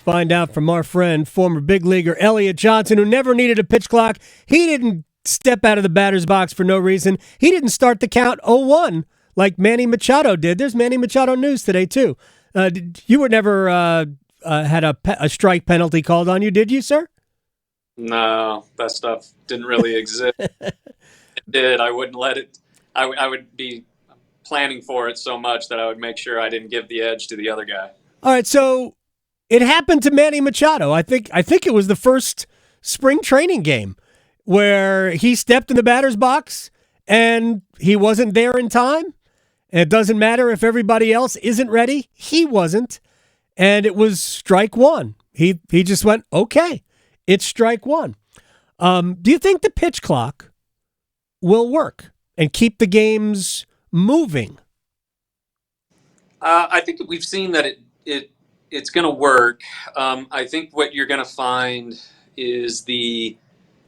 find out from our friend, former big leaguer Elliot Johnson, who never needed a pitch clock. He didn't step out of the batter's box for no reason. He didn't start the count 0-1 like Manny Machado did. There's Manny Machado news today, too. You were never had a strike penalty called on you, did you, sir? No, that stuff didn't really exist. It did. I wouldn't let it. I would be planning for it so much that I would make sure I didn't give the edge to the other guy. All right, so it happened to Manny Machado. I think it was the first spring training game where he stepped in the batter's box and he wasn't there in time. And it doesn't matter if everybody else isn't ready. He wasn't. And it was strike one. He just went, okay, it's strike one. Do you think the pitch clock will work and keep the games moving? I think we've seen that it's going to work. I think what you're going to find is the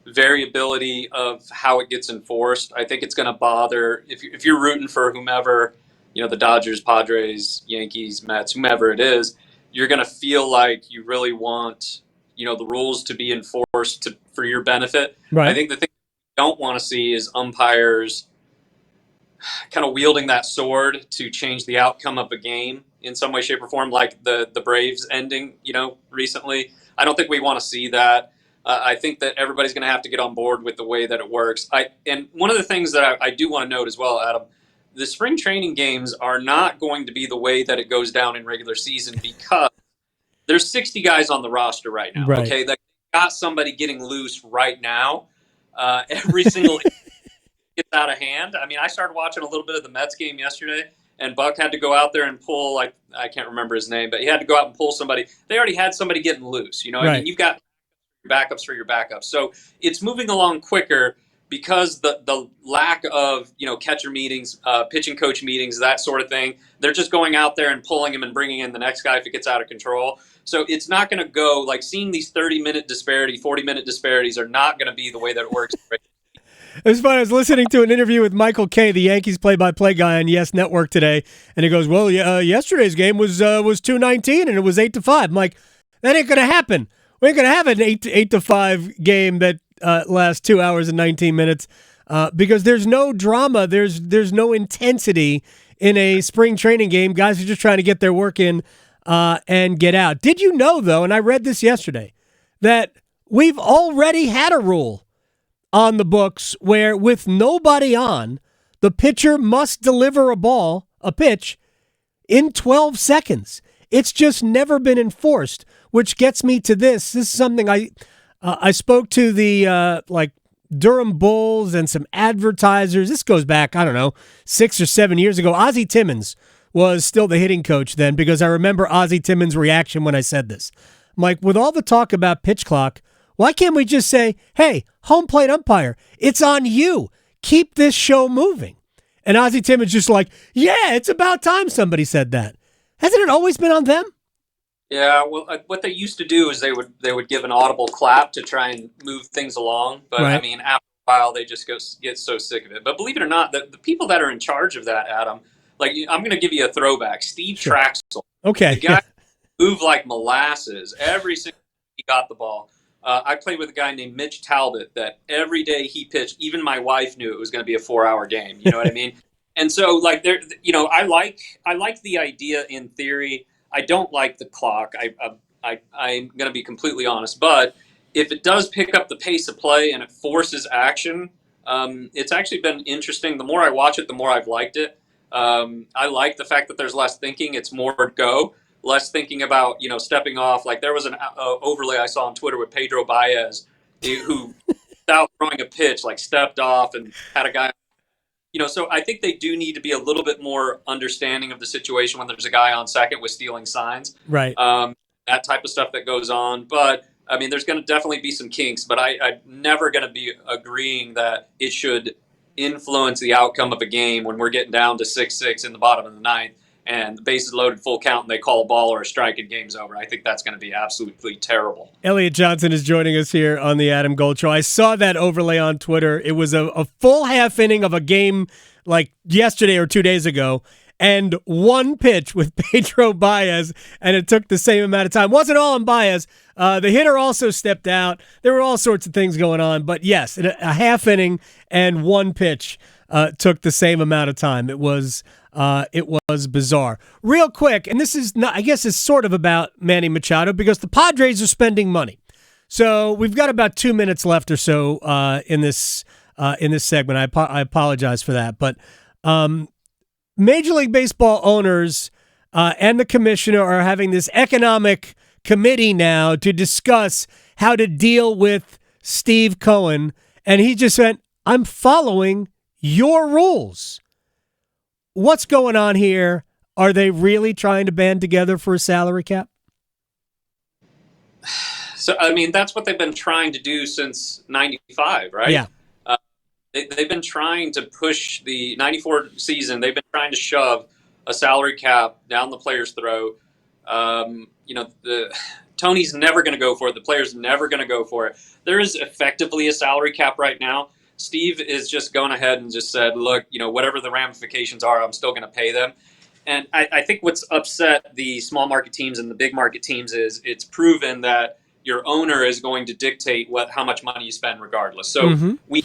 variability of how it gets enforced. I think it's going to bother if you're rooting for whomever, the Dodgers, Padres, Yankees, Mets, whomever it is. You're going to feel like you really want the rules to be enforced for your benefit. Right. I think the thing you don't want to see is umpires kind of wielding that sword to change the outcome of a game in some way, shape, or form, like the Braves ending, recently. I don't think we want to see that. I think that everybody's going to have to get on board with the way that it works. And one of the things that I do want to note as well, Adam, the spring training games are not going to be the way that it goes down in regular season because there's 60 guys on the roster right now. Right. Okay, that got somebody getting loose right now. Every single gets out of hand. I mean, I started watching a little bit of the Mets game yesterday, and Buck had to go out there and pull, I can't remember his name, but he had to go out and pull somebody. They already had somebody getting loose. Right. I mean, you've got backups for your backups. So it's moving along quicker because the lack of, catcher meetings, pitching coach meetings, that sort of thing. They're just going out there and pulling him and bringing in the next guy if it gets out of control. So it's not going to go like seeing these 30-minute disparity, 40-minute disparities are not going to be the way that it works. It was funny. I was listening to an interview with Michael Kay, the Yankees play-by-play guy on Yes Network today, and he goes, "Well, yesterday's game was 2-19 and it was 8-5." I'm like, that ain't gonna happen. We ain't gonna have an 8-5 game that lasts 2 hours and 19 minutes because there's no drama, there's no intensity in a spring training game. Guys are just trying to get their work in and get out. Did you know though? And I read this yesterday that we've already had a rule on the books where with nobody on, the pitcher must deliver a pitch, in 12 seconds. It's just never been enforced, which gets me to this. This is something I spoke to the Durham Bulls and some advertisers. This goes back, 6 or 7 years ago. Ozzie Timmons was still the hitting coach then because I remember Ozzie Timmons' reaction when I said this. I'm like, with all the talk about pitch clock, why can't we just say, hey, home plate umpire, it's on you. Keep this show moving. And Ozzie Timmons just like, yeah, it's about time somebody said that. Hasn't it always been on them? Yeah, well, what they used to do is they would give an audible clap to try and move things along. But, right. I mean, after a while, they just get so sick of it. But believe it or not, the people that are in charge of that, Adam, I'm going to give you a throwback. Steve Traxel. Okay. The guy moved like molasses. Every single time he got the ball. I played with a guy named Mitch Talbot that every day he pitched, even my wife knew it was going to be a 4-hour game. You know what I mean? And so, I like the idea in theory. I don't like the clock. I'm going to be completely honest. But if it does pick up the pace of play and it forces action, it's actually been interesting. The more I watch it, the more I've liked it. I like the fact that there's less thinking. It's more go. Less thinking about, stepping off. Like there was an overlay I saw on Twitter with Pedro Baez, who, without throwing a pitch, stepped off and had a guy. So I think they do need to be a little bit more understanding of the situation when there's a guy on second with stealing signs. Right. That type of stuff that goes on. But, I mean, there's going to definitely be some kinks. But I'm never going to be agreeing that it should influence the outcome of a game when we're getting down to 6-6 in the bottom of the ninth. And the bases loaded, full count, and they call a ball or a strike and game's over. I think that's going to be absolutely terrible. Elliot Johnson is joining us here on the Adam Gold Show. I saw that overlay on Twitter. It was a full half inning of a game like yesterday or 2 days ago, and one pitch with Pedro Baez, and it took the same amount of time. Wasn't all on Baez. The hitter also stepped out. There were all sorts of things going on. But yes, a half inning and one pitch took the same amount of time. It was bizarre. Real quick, and this is not, I guess it's sort of about Manny Machado because the Padres are spending money. So we've got about 2 minutes left or so in this segment. I apologize for that, but Major League Baseball owners and the commissioner are having this economic committee now to discuss how to deal with Steve Cohen, and he just went, "I'm following your rules." What's going on here? Are they really trying to band together for a salary cap? So, I mean, that's what they've been trying to do since 95, right? Yeah. They've been trying to push the 94 season. They've been trying to shove a salary cap down the player's throat. Tony's never going to go for it. The player's never going to go for it. There is effectively a salary cap right now. Steve is just going ahead and just said, look, whatever the ramifications are, I'm still going to pay them. And I think what's upset the small market teams and the big market teams is it's proven that your owner is going to dictate how much money you spend regardless. So we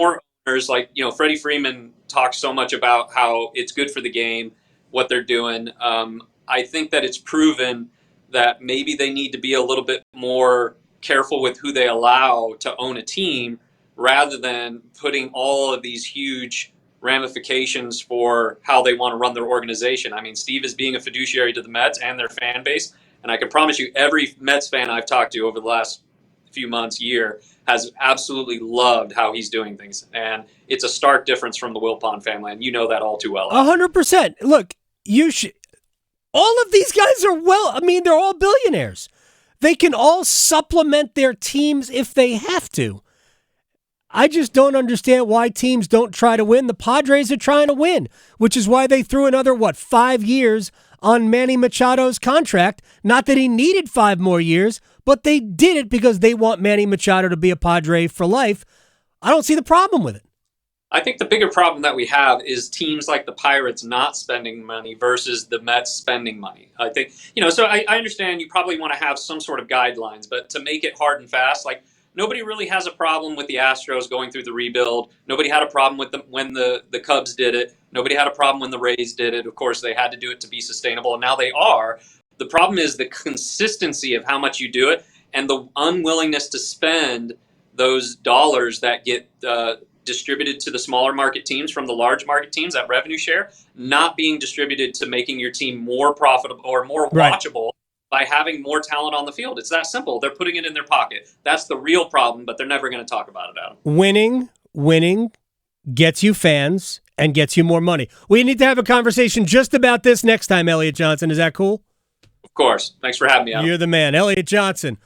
more owners, like, Freddie Freeman talks so much about how it's good for the game, what they're doing. I think that it's proven that maybe they need to be a little bit more careful with who they allow to own a team rather than putting all of these huge ramifications for how they want to run their organization. I mean, Steve is being a fiduciary to the Mets and their fan base. And I can promise you every Mets fan I've talked to over the last few months, year, has absolutely loved how he's doing things. And it's a stark difference from the Wilpon family, and you know that all too well. 100%. Look, all of these guys they're all billionaires. They can all supplement their teams if they have to. I just don't understand why teams don't try to win. The Padres are trying to win, which is why they threw another, 5 years on Manny Machado's contract. Not that he needed 5 more years, but they did it because they want Manny Machado to be a Padre for life. I don't see the problem with it. I think the bigger problem that we have is teams like the Pirates not spending money versus the Mets spending money. I think, so I understand you probably want to have some sort of guidelines, but to make it hard and fast, like, nobody really has a problem with the Astros going through the rebuild. Nobody had a problem with them when the Cubs did it. Nobody had a problem when the Rays did it. Of course, they had to do it to be sustainable, and now they are. The problem is the consistency of how much you do it and the unwillingness to spend those dollars that get distributed to the smaller market teams from the large market teams, that revenue share, not being distributed to making your team more profitable or more watchable by having more talent on the field. It's that simple. They're putting it in their pocket. That's the real problem, but they're never going to talk about it, Adam. Winning gets you fans and gets you more money. We need to have a conversation just about this next time, Elliot Johnson. Is that cool? Of course. Thanks for having me, Adam. You're the man. Elliot Johnson,